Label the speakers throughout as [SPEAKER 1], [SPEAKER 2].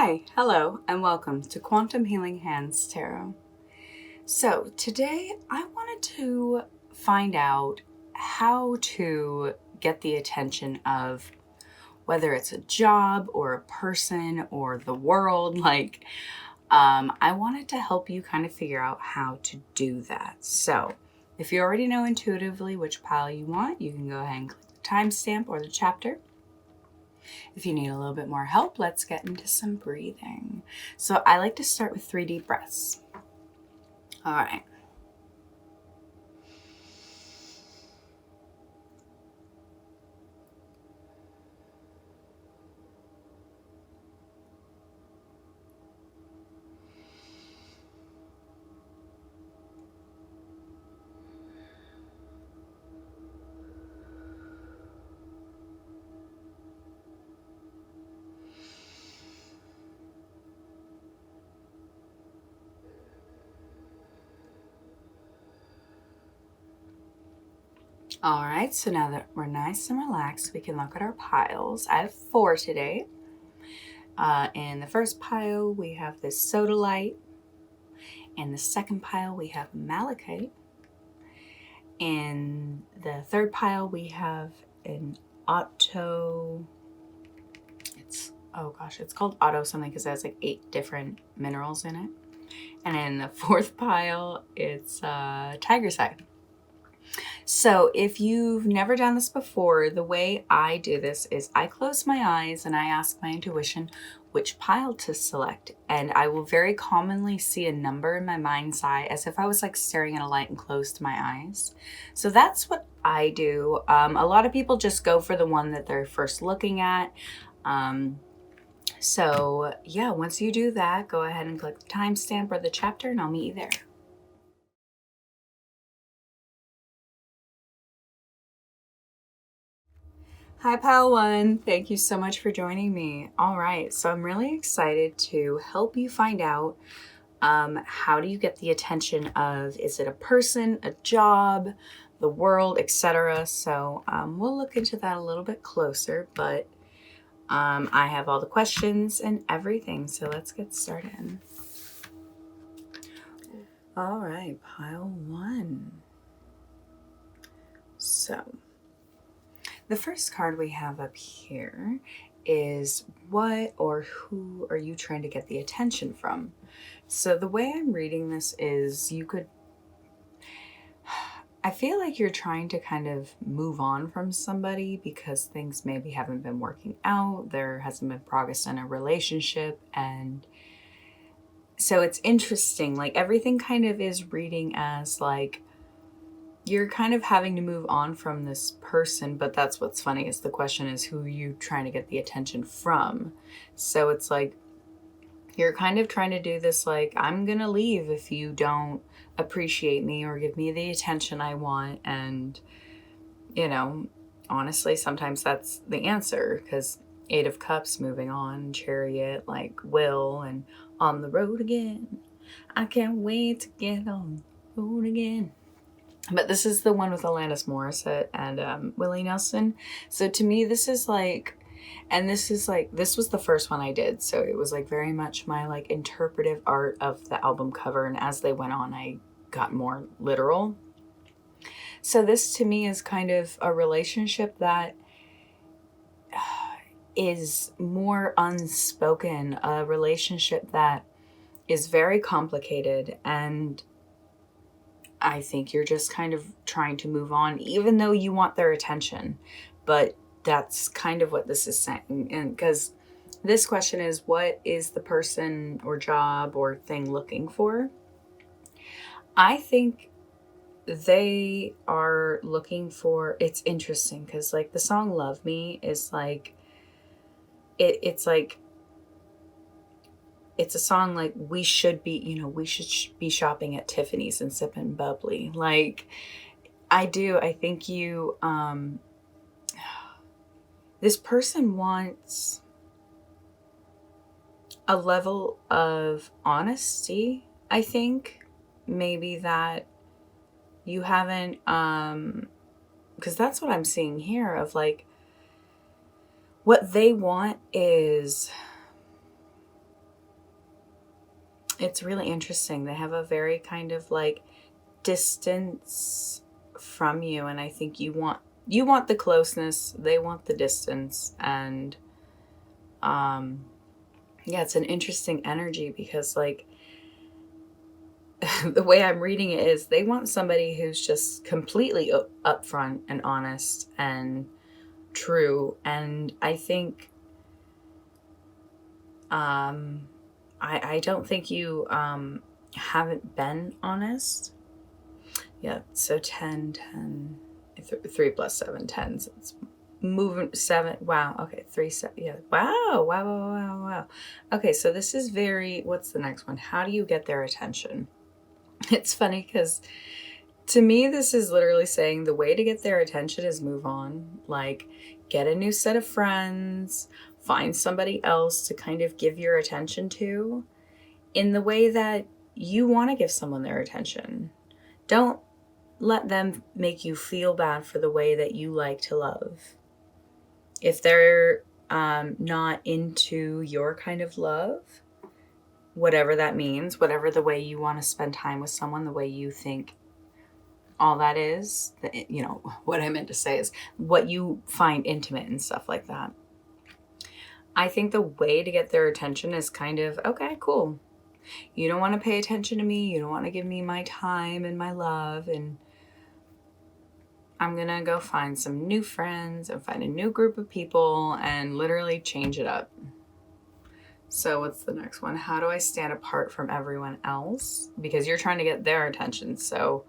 [SPEAKER 1] Hi, hello, and welcome to Quantum Healing Hands Tarot. So today I wanted to find out how to get the attention of whether it's a job or a person or the world. I wanted to help you kind of figure out how to do that. So if you already know intuitively which pile you want, you can go ahead and click the timestamp or the chapter. If you need a little bit more help, let's get into some breathing. So I like to start with 3 deep breaths. All right. All right, so now that we're nice and relaxed, we can look at our piles. I have 4 today. In the first pile, we have this sodalite. In the second pile, we have malachite. In the third pile, we have an auto. It's called auto something because it has like 8 different minerals in it. And in the fourth pile, it's tigersite. So if you've never done this before, the way I do this is I close my eyes and I ask my intuition which pile to select. And I will very commonly see a number in my mind's eye as if I was like staring at a light and closed my eyes. So that's what I do. A lot of people just go for the one that they're first looking at. So yeah, once you do that, go ahead and click the timestamp or the chapter and I'll meet you there. Hi, Pile 1. Thank you so much for joining me. All right, so I'm really excited to help you find out how do you get the attention of, is it a person, a job, the world, etc. So we'll look into that a little bit closer, but I have all the questions and everything, so let's get started. All right, Pile 1. So the first card we have up here is what or who are you trying to get the attention from? So the way I'm reading this is I feel like you're trying to kind of move on from somebody because things maybe haven't been working out. There hasn't been progress in a relationship. And so it's interesting. Like everything kind of is reading as like, you're kind of having to move on from this person, but that's what's funny is the question is who are you trying to get the attention from? So it's like you're kind of trying to do this like, I'm gonna leave if you don't appreciate me or give me the attention I want. And honestly, sometimes that's the answer because 8 of Cups, moving on, Chariot, like will, and on the road again. I can't wait to get on the road again. But this is the one with Alanis Morissette and Willie Nelson. So to me, this is like, and this is like, this was the first one I did. So it was like very much my like interpretive art of the album cover. And as they went on, I got more literal. So this to me is kind of a relationship that is more unspoken, a relationship that is very complicated, and I think you're just kind of trying to move on, even though you want their attention. But that's kind of what this is saying. And because this question is, what is the person or job or thing looking for? I think they are looking for, it's interesting because like the song Love Me is like, it's like, it's a song like we should be, we should be shopping at Tiffany's and sipping bubbly. Like, I think this person wants a level of honesty. I think maybe that you haven't, because that's what I'm seeing here of like, what they want is it's really interesting. They have a very kind of like distance from you, and I think you want the closeness, they want the distance. And yeah, it's an interesting energy because like the way I'm reading it is they want somebody who's just completely upfront and honest and true. And I think I don't think you haven't been honest. Yeah, so 10, 10, 3 plus 7, 10. So it's moving 7. Wow. Okay, 3, 7. Yeah. Wow. Wow. Wow. Wow. Wow. Okay, so this is very. What's the next one? How do you get their attention? It's funny because to me, this is literally saying the way to get their attention is move on. Like, get a new set of friends, find somebody else to kind of give your attention to in the way that you want to give someone their attention. Don't let them make you feel bad for the way that you like to love. If they're not into your kind of love, whatever that means, whatever the way you want to spend time with someone, the way you think all that is, what I meant to say is what you find intimate and stuff like that. I think the way to get their attention is kind of, okay, cool. You don't want to pay attention to me. You don't want to give me my time and my love. And I'm going to go find some new friends and find a new group of people and literally change it up. So what's the next one? How do I stand apart from everyone else? Because you're trying to get their attention. So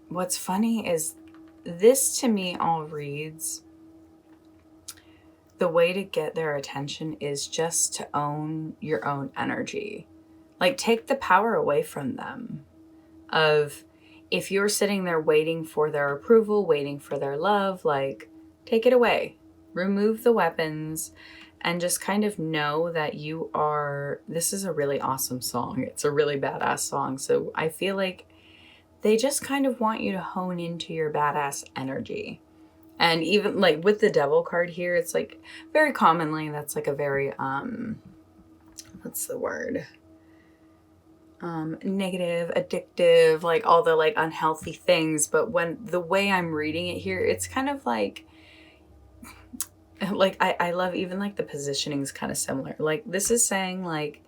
[SPEAKER 1] what's funny is this to me all reads, the way to get their attention is just to own your own energy. Like, take the power away from them. Of if you're sitting there waiting for their approval, waiting for their love, like, take it away. Remove the weapons and just kind of know that you are, this is a really awesome song. It's a really badass song. So I feel like they just kind of want you to hone into your badass energy. And even like with the devil card here, it's like very commonly that's like a very, what's the word? Negative, addictive, like all the like unhealthy things. But when the way I'm reading it here, it's kind of like I love even like the positioning is kind of similar. Like this is saying like,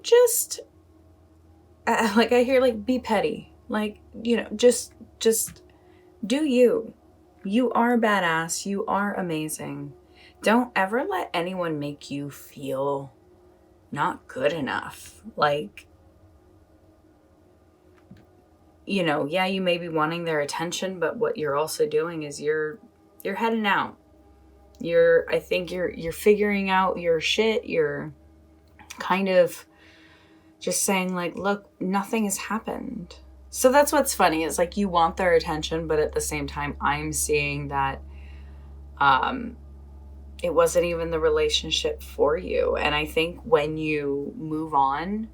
[SPEAKER 1] just like I hear like be petty, like, just do you. You are badass. You are amazing. Don't ever let anyone make you feel not good enough. Like, yeah, you may be wanting their attention, but what you're also doing is you're heading out. I think you're figuring out your shit. You're kind of just saying like, look, nothing has happened. So that's what's funny is like you want their attention, but at the same time, I'm seeing that it wasn't even the relationship for you. And I think when you move on,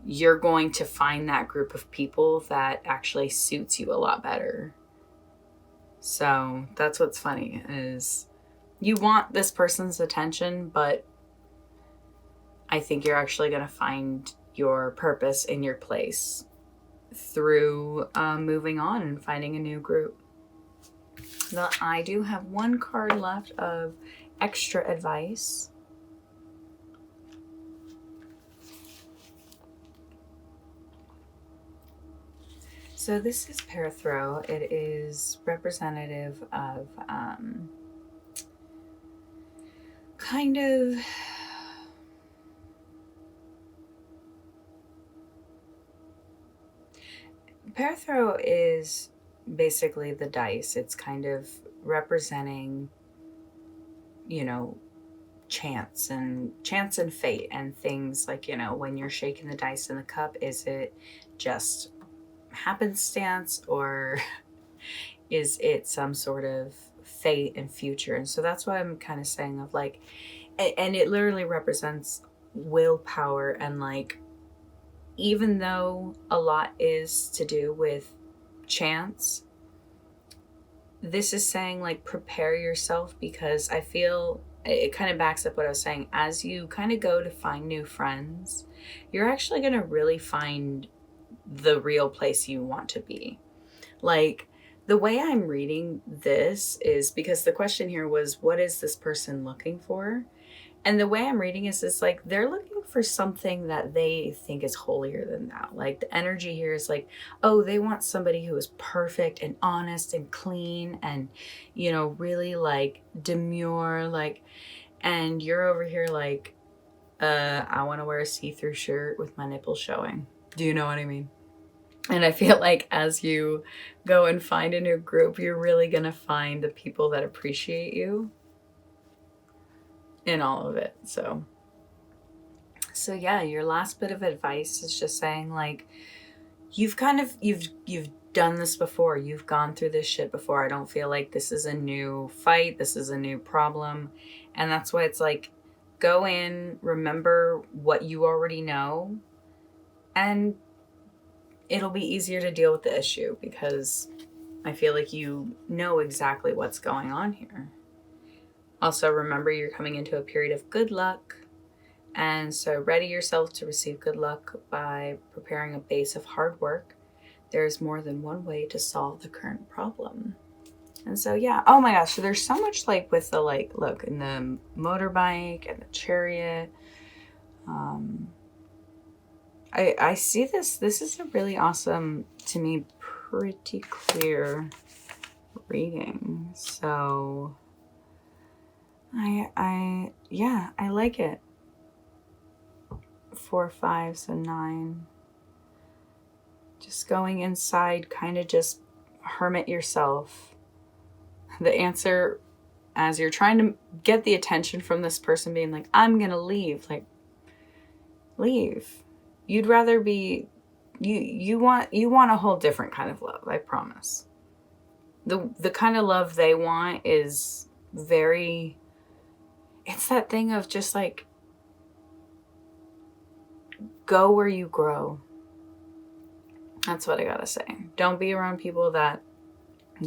[SPEAKER 1] you're going to find that group of people that actually suits you a lot better. So that's what's funny is you want this person's attention, but I think you're actually going to find your purpose in your place through moving on and finding a new group. Now, I do have one card left of extra advice. So this is Parathrow. It is representative of kind of Parathrow is basically the dice. It's kind of representing, chance and fate and things like, when you're shaking the dice in the cup, is it just happenstance or is it some sort of fate and future? And so that's why I'm kind of saying of like, and it literally represents willpower and like, even though a lot is to do with chance, this is saying like prepare yourself, because I feel it kind of backs up what I was saying. As you kind of go to find new friends, you're actually going to really find the real place you want to be. Like, the way I'm reading this is because the question here was, what is this person looking for? And the way I'm reading is like they're looking for something that they think is holier than thou. Like, the energy here is like, oh, they want somebody who is perfect and honest and clean and, really like demure, like, and you're over here like, I want to wear a see-through shirt with my nipples showing. Do you know what I mean? And I feel like as you go and find a new group, you're really going to find the people that appreciate you in all of it. So yeah, your last bit of advice is just saying, like, you've done this before. You've gone through this shit before. I don't feel like this is a new fight. This is a new problem. And that's why it's like, go in, remember what you already know, and it'll be easier to deal with the issue because I feel like you know exactly what's going on here. Also, remember you're coming into a period of good luck. And so ready yourself to receive good luck by preparing a base of hard work. There is more than one way to solve the current problem. And so, yeah. Oh my gosh. So there's so much like with the, like, look, in the motorbike and the chariot. I see this. This is a really awesome, to me, pretty clear reading. So I like it. 4, 5, so 9. Just going inside, kind of just hermit yourself. The answer, as you're trying to get the attention from this person being like, I'm gonna leave, like, leave. You'd rather be, you want a whole different kind of love, I promise. The kind of love they want is very, it's that thing of just like, go where you grow. That's what I gotta say. Don't be around people that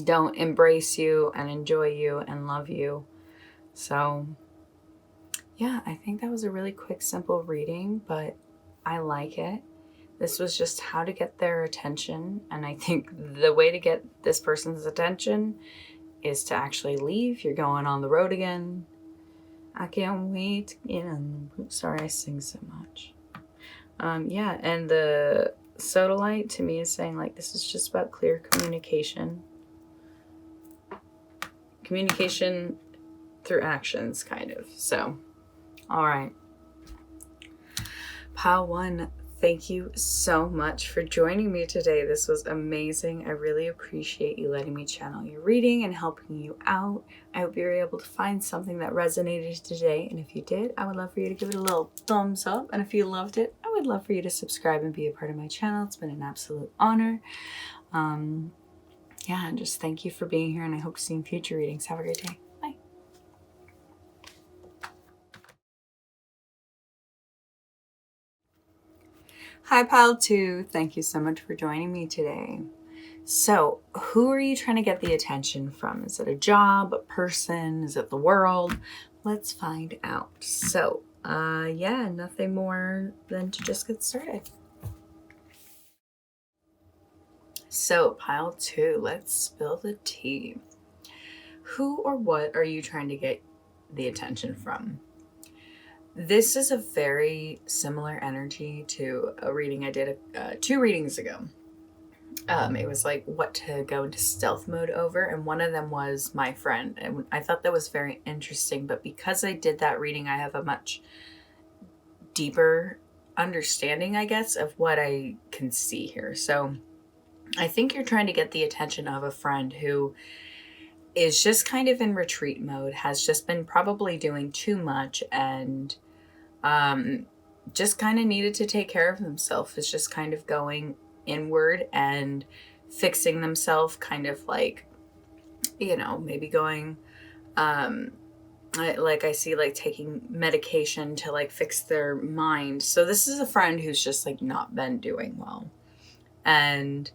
[SPEAKER 1] don't embrace you and enjoy you and love you. So yeah, I think that was a really quick, simple reading, but I like it. This was just how to get their attention. And I think the way to get this person's attention is to actually leave. You're going on the road again. I can't wait. Sorry, I sing so much. Yeah, and the sodalite to me is saying, like, this is just about clear communication. Communication through actions, kind of. So, all right. Pile 1, thank you so much for joining me today. This was amazing. I really appreciate you letting me channel your reading and helping you out. I hope you were able to find something that resonated today. And if you did, I would love for you to give it a little thumbs up. And if you loved it, I would love for you to subscribe and be a part of my channel. It's been an absolute honor. Yeah, and just thank you for being here. And I hope to see you in future readings. Have a great day. Bye. Hi, Pile 2. Thank you so much for joining me today. So, who are you trying to get the attention from? Is it a job, a person? Is it the world? Let's find out. So, yeah, nothing more than to just get started. So, Pile 2, let's spill the tea. Who or what are you trying to get the attention from? This is a very similar energy to a reading I did 2 readings ago. It was like what to go into stealth mode over, and one of them was my friend, and I thought that was very interesting. But because I did that reading, I have a much deeper understanding, I guess, of what I can see here. So I think you're trying to get the attention of a friend who is just kind of in retreat mode, has just been probably doing too much, and just kind of needed to take care of himself, is just kind of going inward and fixing themselves, kind of like, maybe going, I see like taking medication to like fix their mind. So this is a friend who's just like not been doing well, and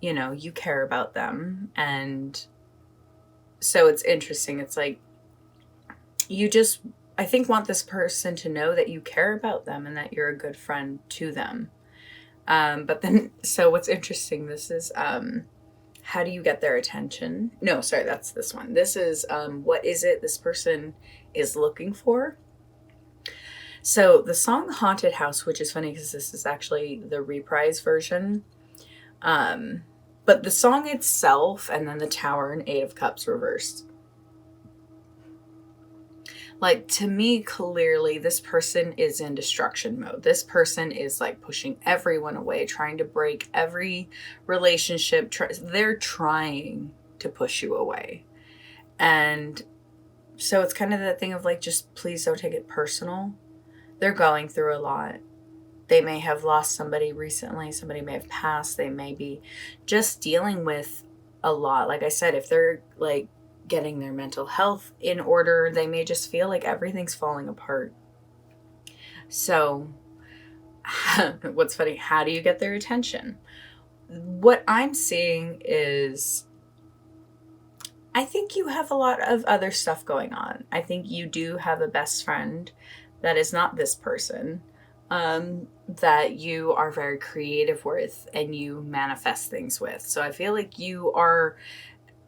[SPEAKER 1] you care about them. And so it's interesting. It's like you just, I think, want this person to know that you care about them and that you're a good friend to them. But then, so what's interesting, this is, how do you get their attention? No, sorry, that's this one. This is, what is it this person is looking for? So the song Haunted House, which is funny because this is actually the reprise version. But the song itself and then the Tower and Eight of Cups reversed. Like, to me, clearly, this person is in destruction mode. This person is like pushing everyone away, trying to break every relationship. They're trying to push you away. And so it's kind of that thing of like, just please don't take it personal. They're going through a lot. They may have lost somebody recently. Somebody may have passed. They may be just dealing with a lot. Like I said, if they're like getting their mental health in order, they may just feel like everything's falling apart. So what's funny, how do you get their attention? What I'm seeing is, I think you have a lot of other stuff going on. I think you do have a best friend that is not this person, that you are very creative with and you manifest things with. So I feel like you are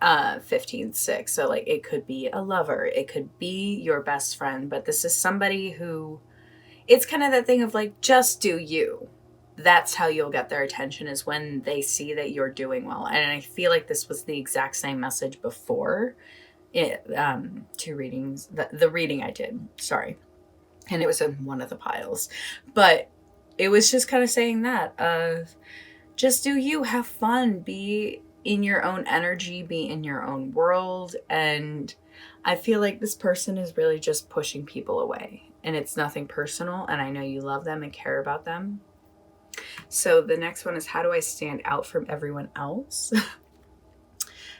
[SPEAKER 1] 15/6. So like it could be a lover, it could be your best friend, but this is somebody who, it's kind of that thing of like, just do you. That's how you'll get their attention, is when they see that you're doing well. And I feel like this was the exact same message before it, two readings, the reading I did, sorry. And it was in one of the piles, but it was just kind of saying that of just do you, have fun, be in your own energy, be in your own world. And I feel like this person is really just pushing people away, and it's nothing personal. And I know you love them and care about them. So the next one is, how do I stand out from everyone else?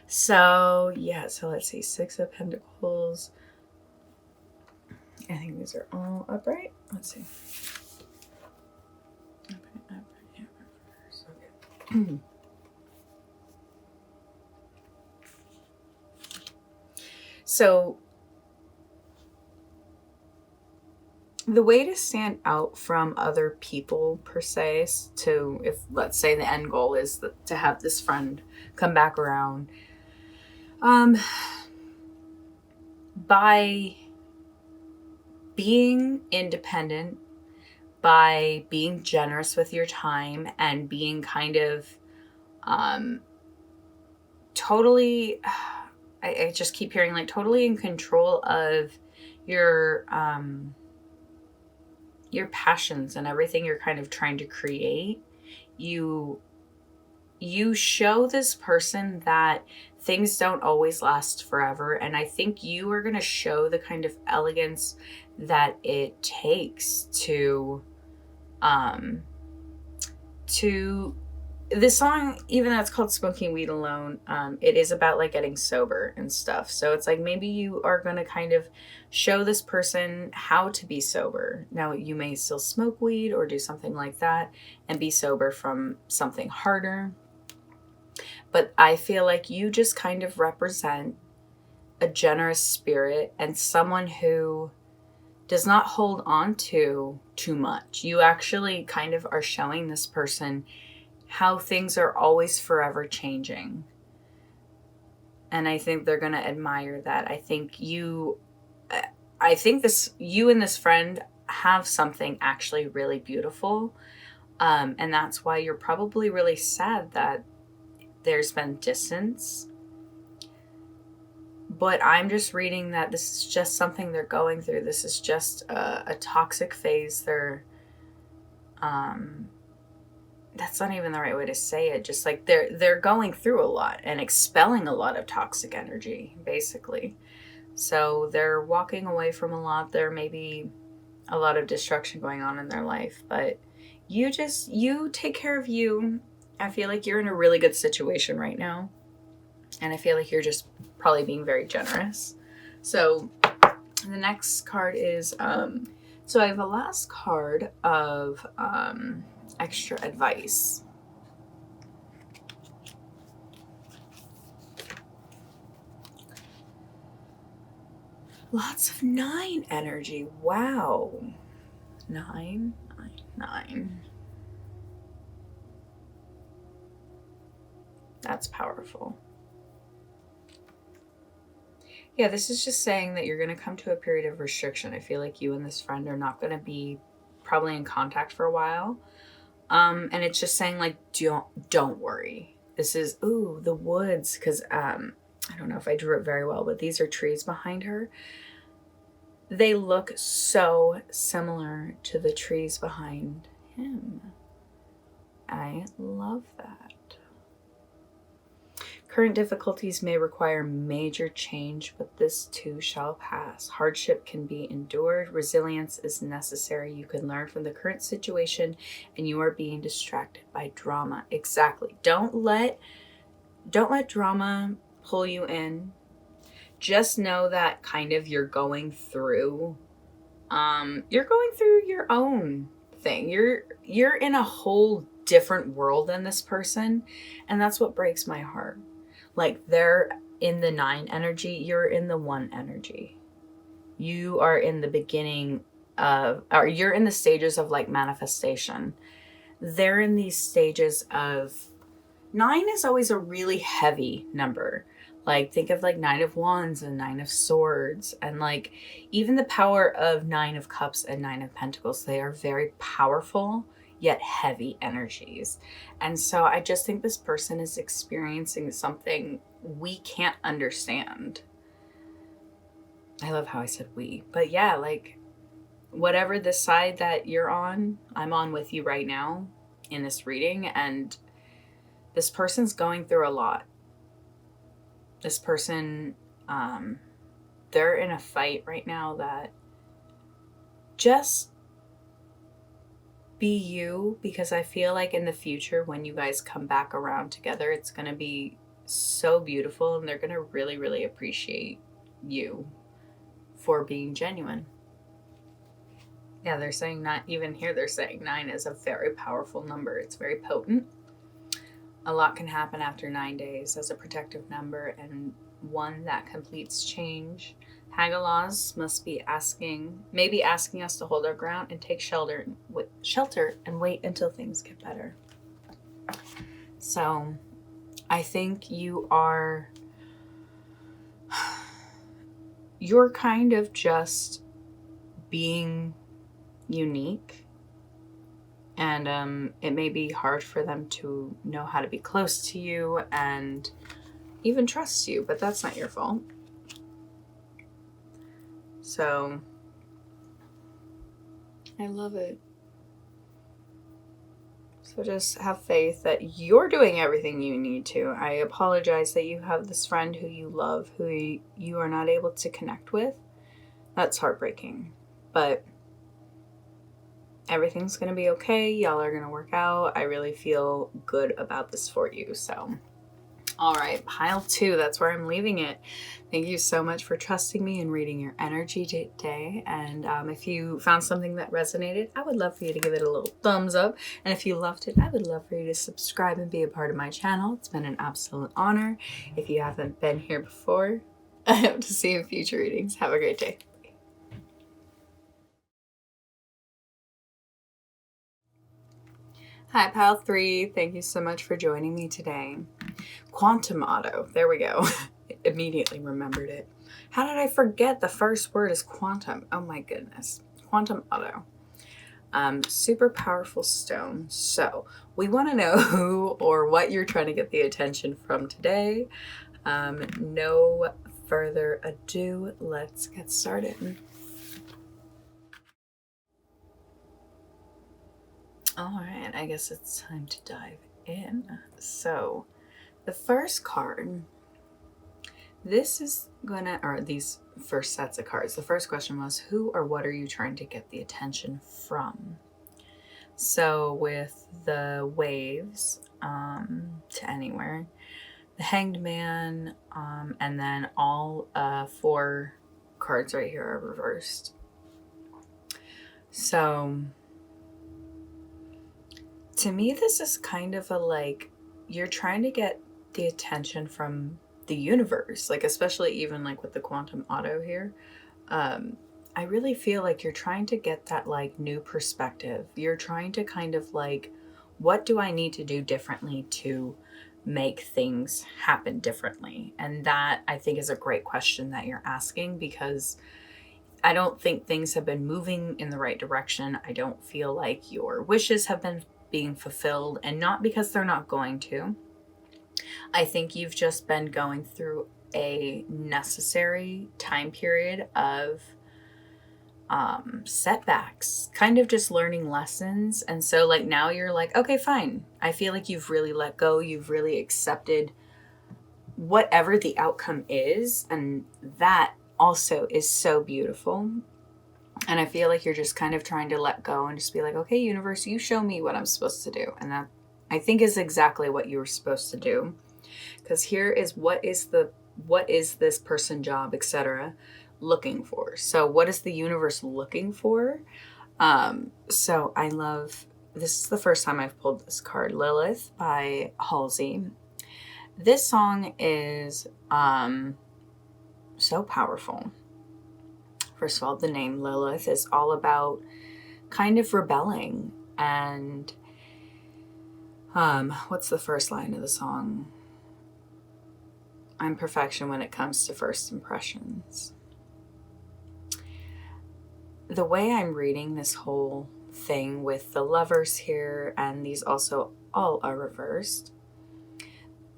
[SPEAKER 1] So yeah, so let's see, Six of Pentacles. I think these are all upright. Let's see. Upright, okay. So the way to stand out from other people, per se, to, if let's say the end goal is to have this friend come back around, by being independent, by being generous with your time, and being kind of totally, I just keep hearing like totally in control of your passions and everything you're kind of trying to create. You show this person that things don't always last forever. And I think you are going to show the kind of elegance that it takes to this song, even though it's called Smoking Weed Alone, it is about like getting sober and stuff. So it's like, maybe you are going to kind of show this person how to be sober. Now, you may still smoke weed or do something like that and be sober from something harder. But I feel like you just kind of represent a generous spirit and someone who does not hold on to too much. You actually kind of are showing this person how things are always forever changing. And I think they're going to admire that. I think you and this friend have something actually really beautiful. And that's why you're probably really sad that there's been distance. But I'm just reading that this is just something they're going through. This is just a toxic phase. That's not even the right way to say it. Just like they're going through a lot and expelling a lot of toxic energy, basically. So they're walking away from a lot. There may be a lot of destruction going on in their life, but you take care of you. I feel like you're in a really good situation right now. And I feel like you're just probably being very generous. So the next card is, so I have a last card of extra advice. Lots of 9 energy. Wow. 9, 9, 9. That's powerful. Yeah, this is just saying that you're going to come to a period of restriction. I feel like you and this friend are not going to be probably in contact for a while. And it's just saying, like, don't worry. This is, ooh, the woods, because I don't know if I drew it very well, but these are trees behind her. They look so similar to the trees behind him. I love that. Current difficulties may require major change, but this too shall pass. Hardship can be endured. Resilience is necessary. You can learn from the current situation, and you are being distracted by drama. Exactly. Don't let drama pull you in. Just know that kind of you're going through your own thing. You're in a whole different world than this person, and that's what breaks my heart. Like, they're in the 9 energy, you're in the 1 energy. You are in the beginning of, or you're in the stages of like manifestation. They're in these stages of, 9 is always a really heavy number. Like, think of like 9 of Wands and 9 of Swords, and like even the power of 9 of Cups and 9 of Pentacles. They are very powerful yet heavy energies. And so I just think this person is experiencing something we can't understand. I love how I said we, but yeah, like whatever the side that you're on, I'm on with you right now in this reading, and this person's going through a lot. This person, they're in a fight right now that just be you, because I feel like in the future when you guys come back around together, it's going to be so beautiful, and they're going to really, really appreciate you for being genuine. Yeah, they're saying not even here, they're saying 9 is a very powerful number. It's very potent. A lot can happen after 9 days as a protective number, and one that completes change. Hagalas must be maybe asking us to hold our ground and take shelter and wait until things get better. So I think you're kind of just being unique, and it may be hard for them to know how to be close to you and even trust you, but that's not your fault. So I love it. So just have faith that you're doing everything you need to. I apologize that you have this friend who you love, who you are not able to connect with. That's heartbreaking, but everything's going to be okay. Y'all are going to work out. I really feel good about this for you. So, all right, pile 2, that's where I'm leaving it. Thank you so much for trusting me and reading your energy today. And if you found something that resonated, I would love for you to give it a little thumbs up. And if you loved it, I would love for you to subscribe and be a part of my channel. It's been an absolute honor. If you haven't been here before, I hope to see you in future readings. Have a great day. Hi, pile 3. Thank you so much for joining me today. Quantum auto. There we go. Immediately remembered it. How did I forget the first word is quantum? Oh my goodness. Quantum auto. Super powerful stone. So we want to know who or what you're trying to get the attention from today. No further ado, let's get started. All right, I guess it's time to dive in. So the first card, these first sets of cards, the first question was, who or what are you trying to get the attention from? So with the waves, to anywhere, the Hanged Man, and then all 4 cards right here are reversed. So to me, this is kind of a like, you're trying to get the attention from the universe, like especially even like with the quantum auto here. I really feel like you're trying to get that like new perspective. You're trying to kind of like, what do I need to do differently to make things happen differently? And that I think is a great question that you're asking, because I don't think things have been moving in the right direction. I don't feel like your wishes have been being fulfilled, and not because they're not going to. I think you've just been going through a necessary time period of setbacks, kind of just learning lessons. And so, like, now you're like, okay, fine. I feel like you've really let go. You've really accepted whatever the outcome is. And that also is so beautiful. And I feel like you're just kind of trying to let go and just be like, okay, universe, you show me what I'm supposed to do. And that, I think, is exactly what you were supposed to do. Because here is what is this person, job, etc. looking for. So what is the universe looking for? So I love, this is the first time I've pulled this card, Lilith by Halsey. This song is so powerful. First of all, the name Lilith is all about kind of rebelling. And what's the first line of the song? I'm perfection when it comes to first impressions. The way I'm reading this whole thing with the lovers here, and these also all are reversed,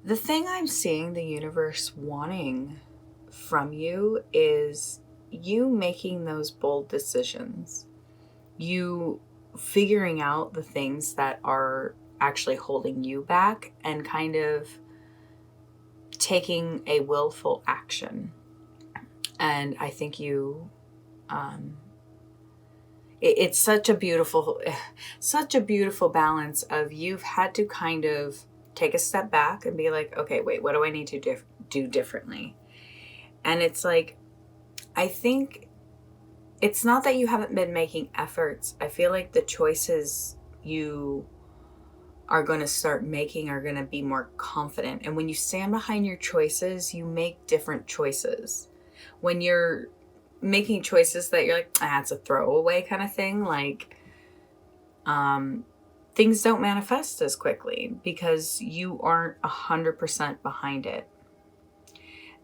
[SPEAKER 1] the thing I'm seeing the universe wanting from you is you making those bold decisions. You figuring out the things that are actually holding you back and kind of taking a willful action. And I think you, it's such a beautiful balance of, you've had to kind of take a step back and be like, okay, wait, what do I need to do differently? And it's like, I think it's not that you haven't been making efforts. I feel like the choices you are going to start making are going to be more confident. And when you stand behind your choices, you make different choices. When you're making choices that you're like, it's a throwaway kind of thing, like, things don't manifest as quickly because you aren't 100% behind it.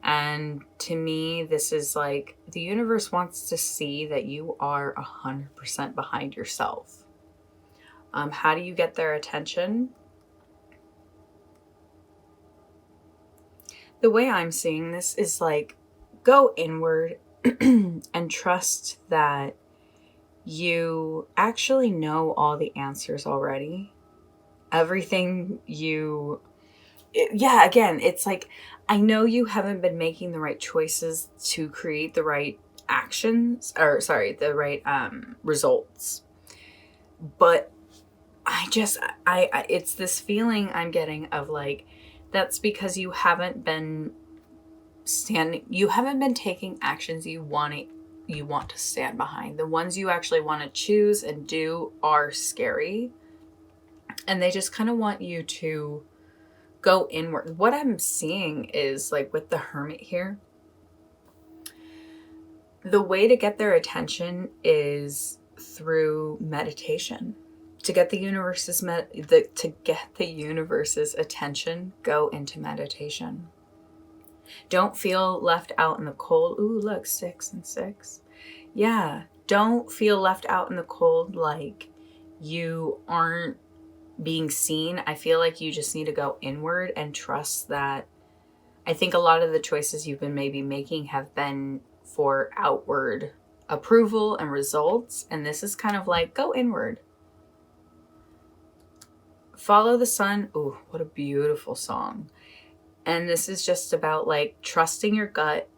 [SPEAKER 1] And to me, this is like, the universe wants to see that you are 100% behind yourself. How do you get their attention? The way I'm seeing this is like, go inward and trust that you actually know all the answers already. Everything again, it's like, I know you haven't been making the right choices to create the right actions, or sorry, the right results. But it's this feeling I'm getting of like, that's because you haven't been taking actions you want to stand behind. The ones you actually want to choose and do are scary. And they just kind of want you to go inward. What I'm seeing is like with the Hermit here, the way to get their attention is through meditation. To get the universe's attention, go into meditation. Don't feel left out in the cold. Ooh, look, 6 and 6. Yeah, don't feel left out in the cold like you aren't being seen. I feel like you just need to go inward and trust that. I think a lot of the choices you've been maybe making have been for outward approval and results. And this is kind of like, go inward. Follow the sun. Ooh, what a beautiful song. And this is just about like trusting your gut,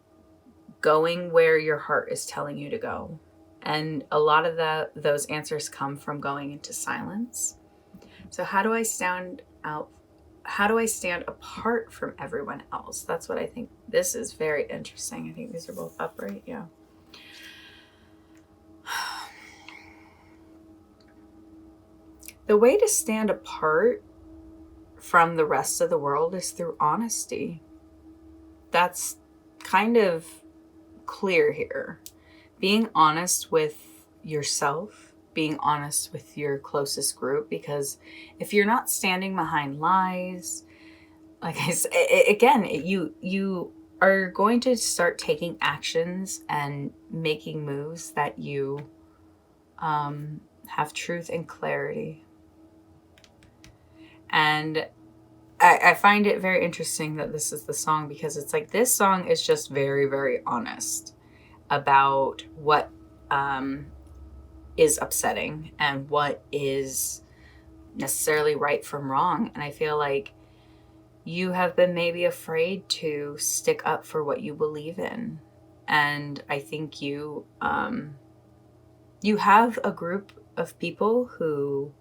[SPEAKER 1] going where your heart is telling you to go. And a lot of those answers come from going into silence. So how do I stand apart from everyone else? That's what I think. This is very interesting. I think these are both upright. Yeah. The way to stand apart from the rest of the world is through honesty. That's kind of clear here. being honest with yourself, being honest with your closest group, because if you're not standing behind lies, like I said, again, you are going to start taking actions and making moves that you have truth and clarity. And I find it very interesting that this is the song, because it's like this song is just very, very honest about what is upsetting and what is necessarily right from wrong. And I feel like you have been maybe afraid to stick up for what you believe in. And I think you have a group of people who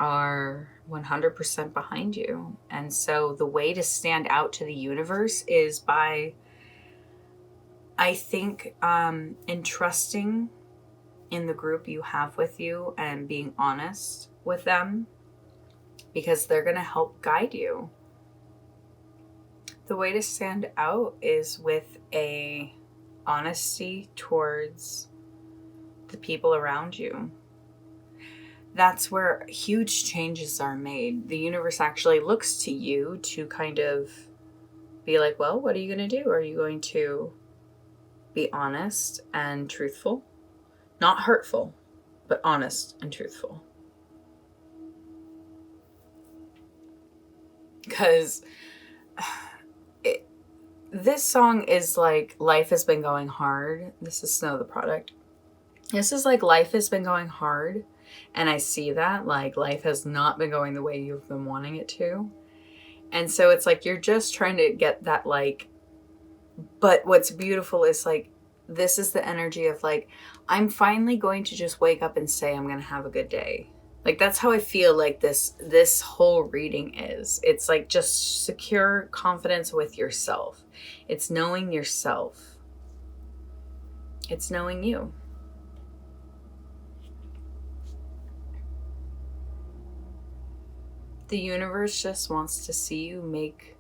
[SPEAKER 1] are 100% behind you. And so the way to stand out to the universe is by, I think, entrusting in the group you have with you and being honest with them, because they're going to help guide you. The way to stand out is with a honesty towards the people around you. That's where huge changes are made. The universe actually looks to you to kind of be like, well, what are you going to do? Are you going to be honest and truthful? Not hurtful, but honest and truthful. Because this song is like, life has been going hard. This is Snow the Product. This is like, life has been going hard. And I see that, like, life has not been going the way you've been wanting it to. And so it's like, you're just trying to get that, like, but what's beautiful is like, this is the energy of like, I'm finally going to just wake up and say, I'm going to have a good day. Like, that's how I feel like this whole reading is. It's like just secure confidence with yourself. It's knowing yourself. It's knowing you. The universe just wants to see you make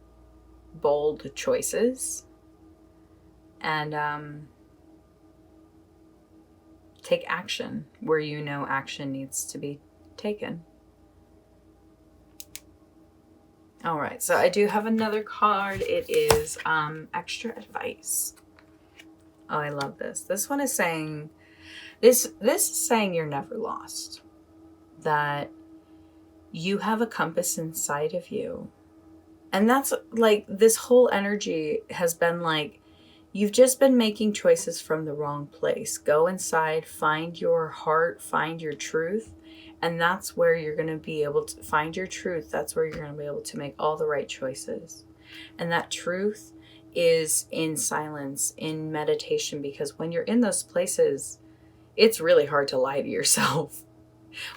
[SPEAKER 1] bold choices and take action where you know action needs to be taken. All right, so I do have another card. It is extra advice. Oh, I love this. This one is saying, this is saying you're never lost. That you have a compass inside of you. And that's like, this whole energy has been like, you've just been making choices from the wrong place. Go inside, find your heart, find your truth. And that's where you're going to be able to find your truth. That's where you're going to be able to make all the right choices. And that truth is in silence, in meditation, because when you're in those places, it's really hard to lie to yourself.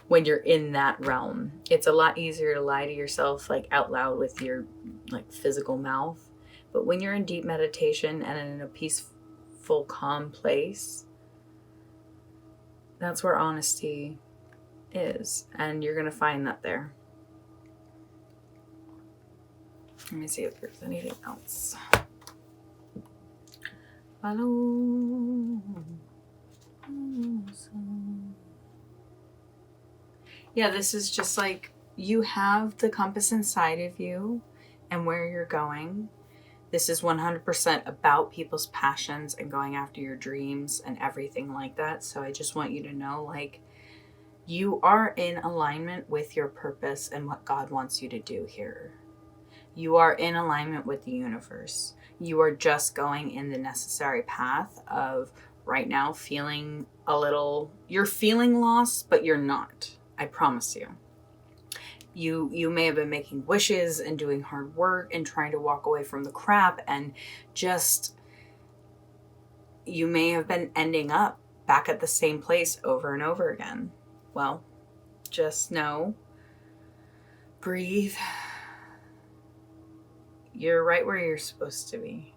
[SPEAKER 1] When you're in that realm, it's a lot easier to lie to yourself like out loud with your like physical mouth. But when you're in deep meditation and in a peaceful, calm place, that's where honesty is. And you're going to find that there. Let me see if there's anything else. Follow. Yeah, this is just like, you have the compass inside of you and where you're going. This is 100% about people's passions and going after your dreams and everything like that. So I just want you to know, like, you are in alignment with your purpose and what God wants you to do here. You are in alignment with the universe. You are just going in the necessary path of right now feeling a little, you're feeling lost, but you're not. I promise you. You may have been making wishes and doing hard work and trying to walk away from the crap, and just, you may have been ending up back at the same place over and over again. Well, just know, breathe. You're right where you're supposed to be.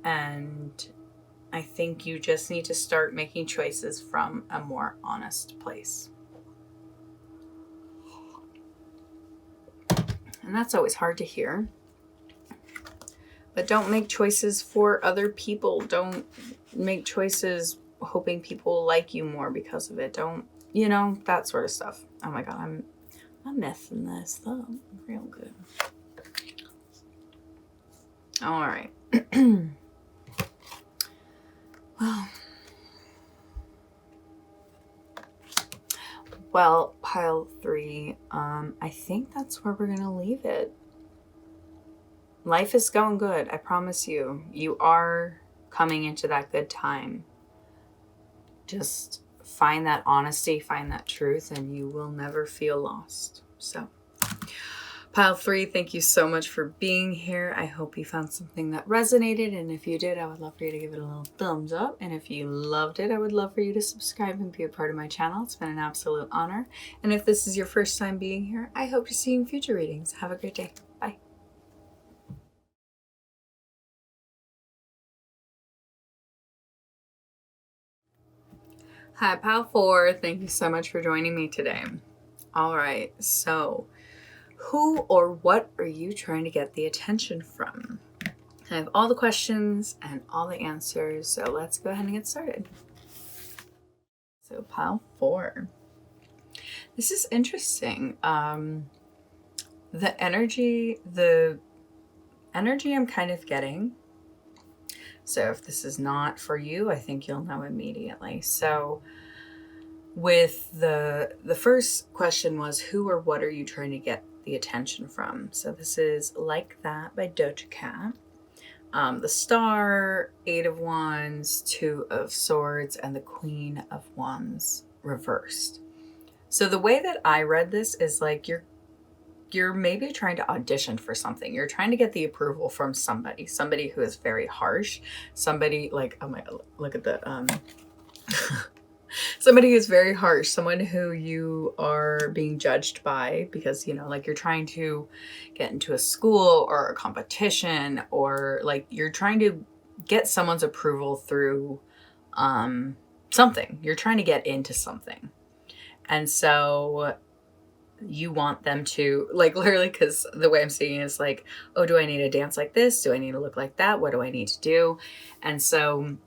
[SPEAKER 1] And I think you just need to start making choices from a more honest place. And that's always hard to hear. But don't make choices for other people. Don't make choices hoping people like you more because of it. Don't, that sort of stuff. Oh my God, I'm messing this up real good. All right. Well, pile 3, I think that's where we're going to leave it. Life is going good. I promise you. You are coming into that good time. Just find that honesty, find that truth, and you will never feel lost. So, pile 3, thank you so much for being here. I hope you found something that resonated. And if you did, I would love for you to give it a little thumbs up. And if you loved it, I would love for you to subscribe and be a part of my channel. It's been an absolute honor. And if this is your first time being here, I hope to see you in future readings. Have a great day. Bye. Hi, pile 4. Thank you so much for joining me today. All right, so who or what are you trying to get the attention from? I have all the questions and all the answers, so let's go ahead and get started. So pile 4. This is interesting. The energy I'm kind of getting. So if this is not for you, I think you'll know immediately. So with the first question was, who or what are you trying to get the attention from? So this is Like That by Doja Cat. The Star, 8 of Wands, 2 of Swords, and the Queen of Wands reversed. So the way that I read this is like you're maybe trying to audition for something. You're trying to get the approval from somebody who is very harsh, somebody like, oh my, look at the, somebody who's very harsh, someone who you are being judged by because, like you're trying to get into a school or a competition, or like you're trying to get someone's approval through something. You're trying to get into something. And so you want them to, like, literally, because the way I'm seeing it is like, oh, do I need to dance like this? Do I need to look like that? What do I need to do? And so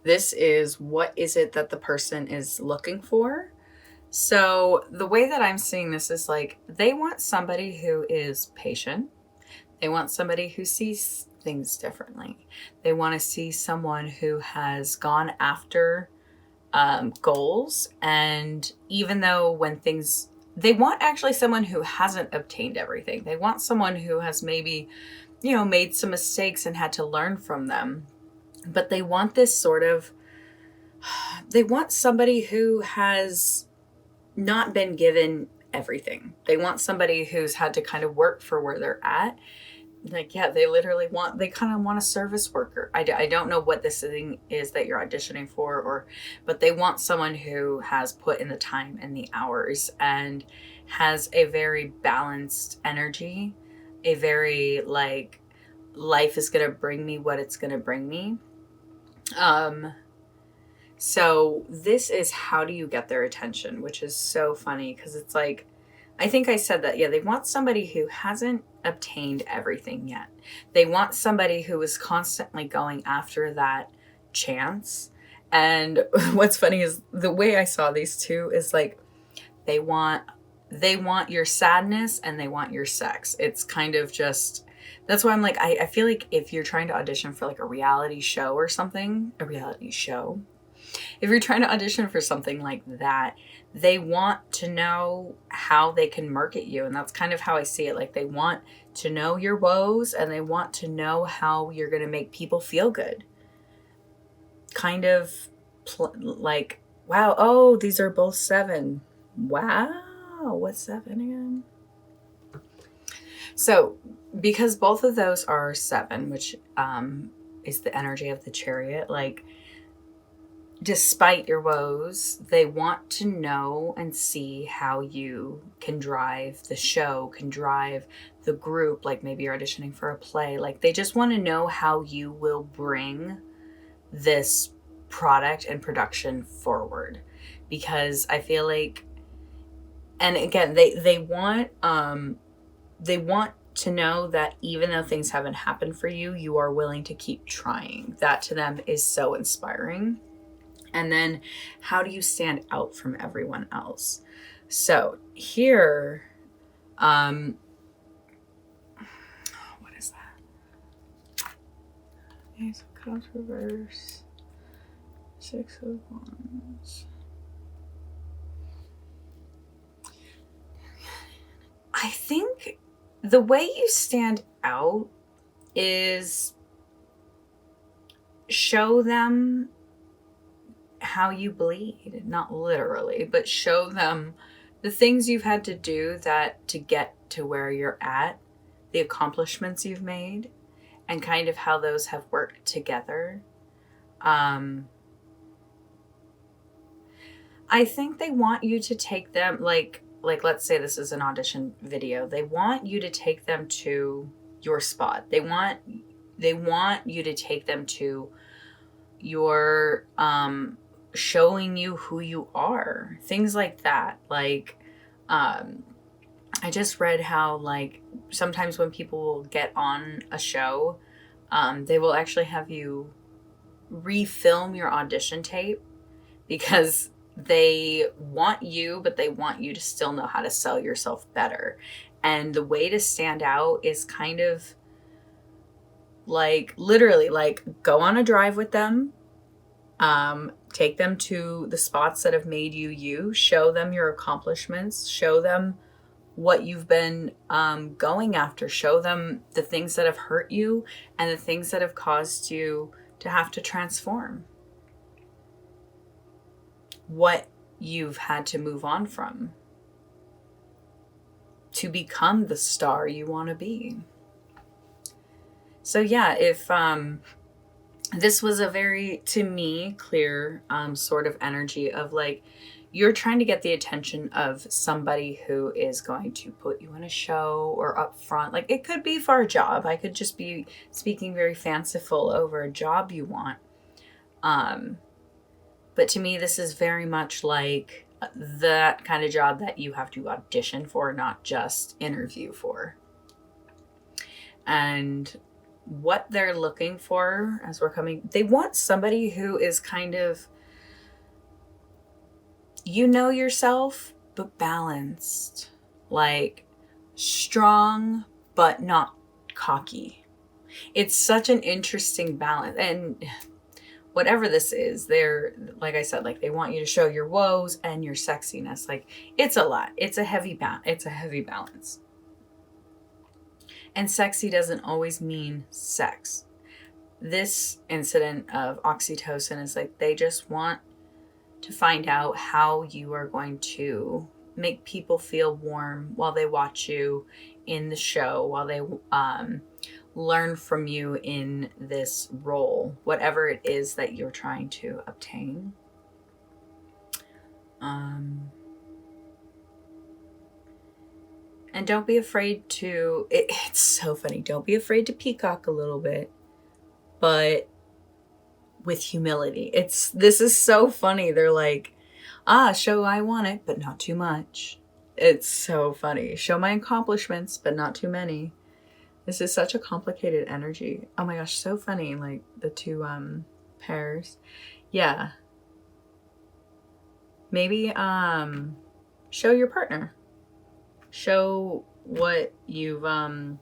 [SPEAKER 1] this is, what is it that the person is looking for? So the way that I'm seeing this is like, they want somebody who is patient. They want somebody who sees things differently. They want to see someone who has gone after goals. And even though they want actually someone who hasn't obtained everything. They want someone who has maybe, made some mistakes and had to learn from them. But they want they want somebody who has not been given everything. They want somebody who's had to kind of work for where they're at. Like, yeah, they kind of want a service worker. I don't know what this thing is that you're auditioning for, but they want someone who has put in the time and the hours and has a very balanced energy, a very like, life is going to bring me what it's going to bring me. So this is how do you get their attention, which is so funny because it's like, I think I said that, yeah, they want somebody who hasn't obtained everything yet. They want somebody who is constantly going after that chance. And what's funny is the way I saw these two is like, they want your sadness and they want your sex. It's kind of just, that's why I'm like, I feel like if you're trying to audition for like a reality show or something, if you're trying to audition for something like that, they want to know how they can market you. And that's kind of how I see it. Like, they want to know your woes and they want to know how you're going to make people feel good. Kind of like, wow, oh, these are both 7. Wow, what's 7 again? So because both of those are 7, which is the energy of the Chariot, like, despite your woes, they want to know and see how you can drive the show, can drive the group. Like, maybe you're auditioning for a play. Like, they just want to know how you will bring this product and production forward. Because I feel like, and again, they want to know that even though things haven't happened for you, you are willing to keep trying. That to them is so inspiring. And then how do you stand out from everyone else? So here, what is that? Ace of Cups reverse, Six of Wands. I think the way you stand out is show them how you bleed, not literally, but show them the things you've had to do that to get to where you're at, the accomplishments you've made, and kind of how those have worked together. I think they want you to take them, like let's say this is an audition video. They want you to take them to your spot. They want you to take them to your showing you who you are. Things like that. Like I just read how like sometimes when people will get on a show, they will actually have you refilm your audition tape because they want you, but they want you to still know how to sell yourself better. And the way to stand out is kind of like literally like go on a drive with them, take them to the spots that have made you you, show them your accomplishments, show them what you've been going after, show them the things that have hurt you and the things that have caused you to have to transform, what you've had to move on from to become the star you want to be. So yeah, if this was a very, to me, clear sort of energy of like, you're trying to get the attention of somebody who is going to put you in a show or up front. Like it could be for a job. I could just be speaking very fanciful over a job you want. But to me, this is very much like that kind of job that you have to audition for, not just interview for. And what they're looking for as we're coming, they want somebody who is kind of, you know yourself, but balanced, like strong, but not cocky. It's such an interesting balance. And whatever this is, they're, like I said, like they want you to show your woes and your sexiness. Like it's a lot. It's a heavy balance. And sexy doesn't always mean sex. This incident of oxytocin is like they just want to find out how you are going to make people feel warm while they watch you in the show, while they learn from you in this role, whatever it is that you're trying to obtain. And don't be afraid to, it's so funny, don't be afraid to peacock a little bit, but with humility. This is so funny. They're like, show I want it, but not too much. It's so funny. Show my accomplishments, but not too many. This is such a complicated energy. Oh my gosh, so funny. Like the two pairs. Yeah. Maybe show your partner. Show what you've what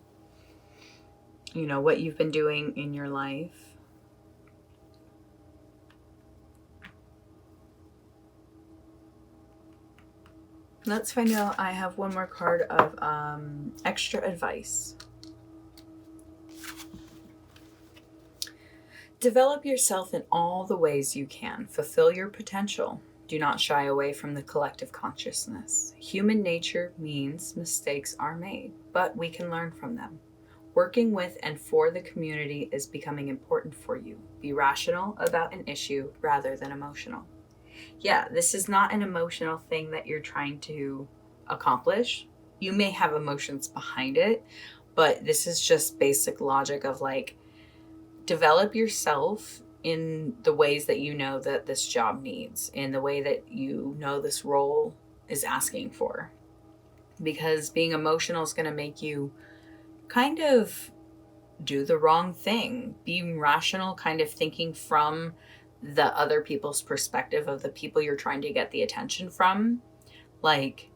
[SPEAKER 1] you've been doing in your life. Let's find out. I have one more card of extra advice. Develop yourself in all the ways you can. Fulfill your potential. Do not shy away from the collective consciousness. Human nature means mistakes are made, but we can learn from them. Working with and for the community is becoming important for you. Be rational about an issue rather than emotional. Yeah, this is not an emotional thing that you're trying to accomplish. You may have emotions behind it, but this is just basic logic of like, develop yourself in the ways that you know that this job needs, in the way that you know this role is asking for. Because being emotional is going to make you kind of do the wrong thing. Being rational, kind of thinking from the other people's perspective of the people you're trying to get the attention from. Like,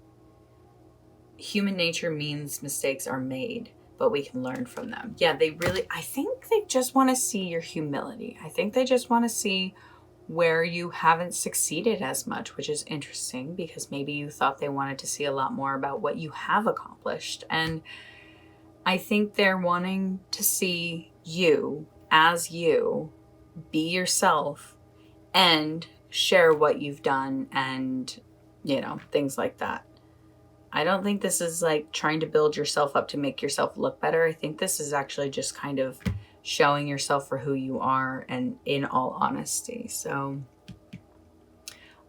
[SPEAKER 1] human nature means mistakes are made, but we can learn from them. Yeah, I think they just want to see your humility. I think they just want to see where you haven't succeeded as much, which is interesting because maybe you thought they wanted to see a lot more about what you have accomplished. And I think they're wanting to see you as you, be yourself, and share what you've done and, things like that. I don't think this is like trying to build yourself up to make yourself look better. I think this is actually just kind of showing yourself for who you are and in all honesty. So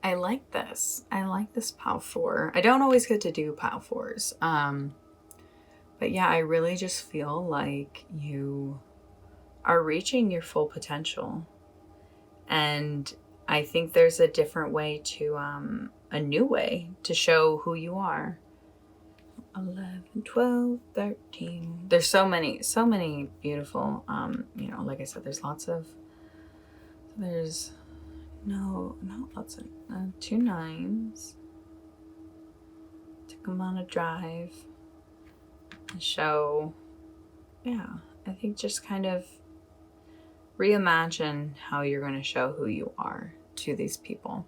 [SPEAKER 1] I like this. I like this POW 4. I don't always get to do POW 4s. But yeah, I really just feel like you are reaching your full potential. And I think there's a different way a new way to show who you are. 11, 12, 13. There's so many beautiful, like I said, there's lots of, 2 9s. Took them on a drive. Show, I think just kind of reimagine how you're going to show who you are to these people.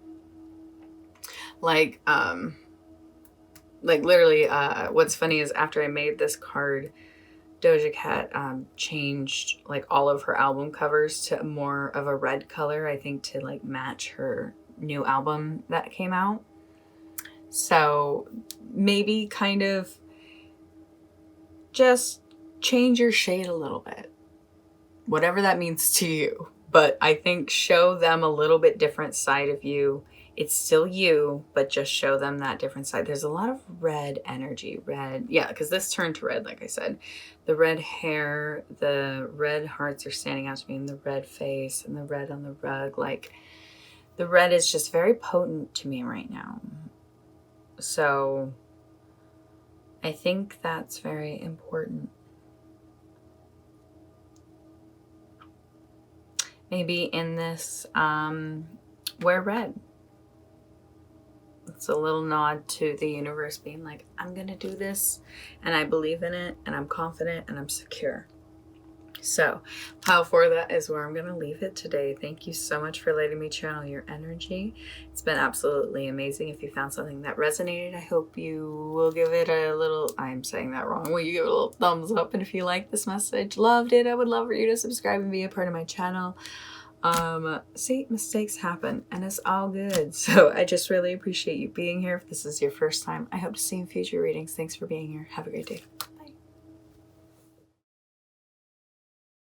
[SPEAKER 1] Like literally, what's funny is after I made this card, Doja Cat changed like all of her album covers to more of a red color, I think, to like match her new album that came out. So maybe kind of just change your shade a little bit, whatever that means to you. But I think show them a little bit different side of you. It's still you, but just show them that different side. There's a lot of red energy. Because this turned to red, like I said. The red hair, the red hearts are standing out to me, and the red face, and the red on the rug. Like, the red is just very potent to me right now. So I think that's very important. Maybe in this, wear red. It's a little nod to the universe being like, I'm going to do this, and I believe in it, and I'm confident, and I'm secure. So, POW 4, that is where I'm going to leave it today. Thank you so much for letting me channel your energy. It's been absolutely amazing. If you found something that resonated, I hope you will give it a little, I'm saying that wrong, will you give it a little thumbs up? And if you like this message, loved it, I would love for you to subscribe and be a part of my channel. See, mistakes happen and it's all good. So I just really appreciate you being here. If this is your first time, I hope to see you in future readings. Thanks for being here. Have a great day.